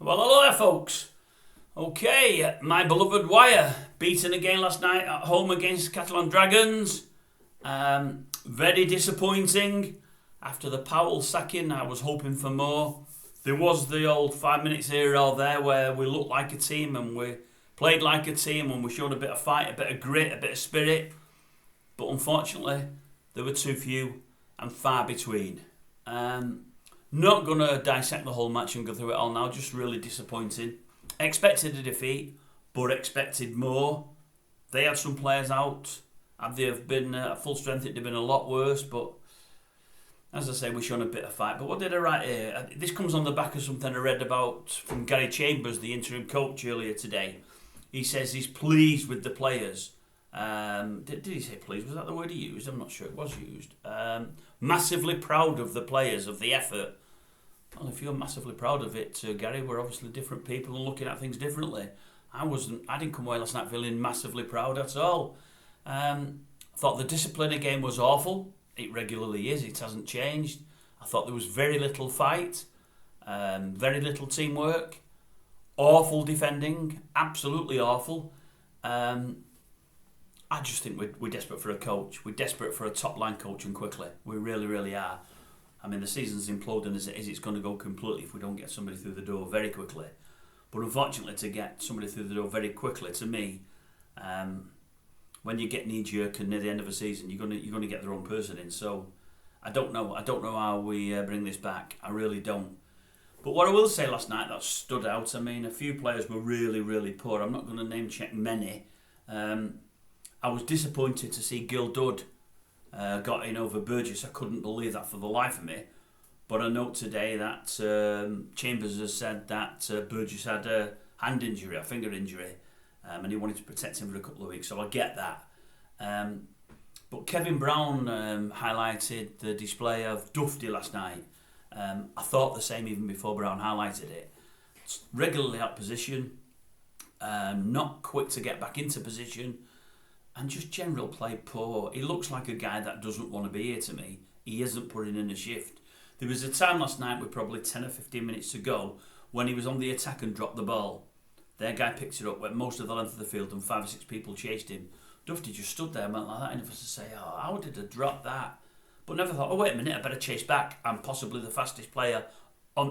Well, hello there, folks. Okay, my beloved Wire beaten again last night at home against Catalan Dragons. Very disappointing. After the Powell sacking, I was hoping for more. There was the old 5 minutes here or there where we looked like a team and we played like a team and we showed a bit of fight, a bit of grit, a bit of spirit. But unfortunately, there were too few and far between. Not going to dissect the whole match and go through it all now, just really disappointing. Expected a defeat, but expected more. They had some players out. Had they have been at full strength, it'd have been a lot worse, but as I say, we're showing a bit of fight. But what did I write here? This comes on the back of something I read about from Gary Chambers, the interim coach, earlier today. He says he's pleased with the players. Did he say pleased? Was that the word he used? I'm not sure it was used. Massively proud of the players, of the effort. Well, if you're massively proud of it, Gary, we're obviously different people and looking at things differently. I didn't come away last night feeling massively proud at all. Thought the discipline again was awful. It regularly is. It hasn't changed. I thought there was very little fight, very little teamwork, awful defending, absolutely awful. I just think we're desperate for a coach. We're desperate for a top-line coach and quickly. We really, really are. I mean, the season's imploding as it is. It's going to go completely if we don't get somebody through the door very quickly. But unfortunately, to get somebody through the door very quickly, to me, when you get knee-jerk and near the end of a season, you're going to get the wrong person in. So I don't know. I don't know how we bring this back. I really don't. But what I will say last night that stood out, I mean, a few players were really, really poor. I'm not going to name-check many. I was disappointed to see Gil Dudd got in over Burgess. I couldn't believe that for the life of me. But I note today that Chambers has said that Burgess had a hand injury, a finger injury, and he wanted to protect him for a couple of weeks, so I get that. But Kevin Brown highlighted the display of Dufty last night. I thought the same even before Brown highlighted it. It's regularly out of position, not quick to get back into position, and just general play poor. He looks like a guy that doesn't want to be here to me. He isn't putting in a shift. There was a time last night with probably 10 or 15 minutes to go when he was on the attack and dropped the ball. Their guy picked it up, went most of the length of the field and 5 or 6 people chased him. Dufty just stood there and went like that, and if I was to say, oh, how did I drop that? But never thought, oh wait a minute, I better chase back. I'm possibly the fastest player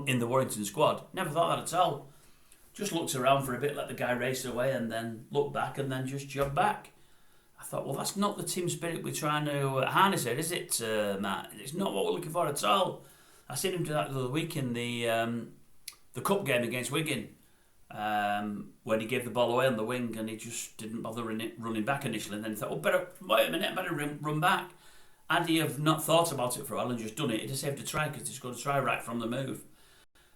in the Warrington squad. Never thought that at all. Just looked around for a bit, let the guy race away and then looked back and then just jogged back. I thought, well, that's not the team spirit we're trying to harness here, is it, Matt? It's not what we're looking for at all. I seen him do that the other week in the cup game against Wigan, when he gave the ball away on the wing and he just didn't bother running back initially. And then he thought, oh, wait a minute, I better run back. Had he have not thought about it for a while and just done it, he'd have saved a try because he's got to try right from the move.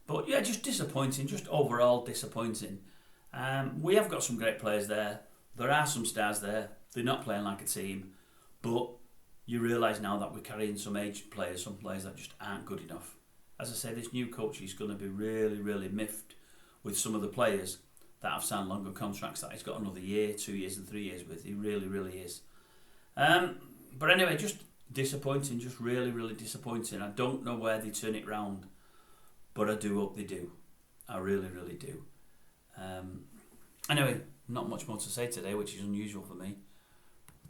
But yeah, just disappointing, just overall disappointing. We have got some great players there. There are some stars there. They're not playing like a team, but you realise now that we're carrying some aged players, some players that just aren't good enough. As I say, this new coach is going to be really, really miffed with some of the players that have signed longer contracts that he's got another year, 2 years and 3 years with. He really, really is. But anyway, just disappointing, just really, really disappointing. I don't know where they turn it round, but I do hope they do. I really, really do. Anyway, not much more to say today, which is unusual for me.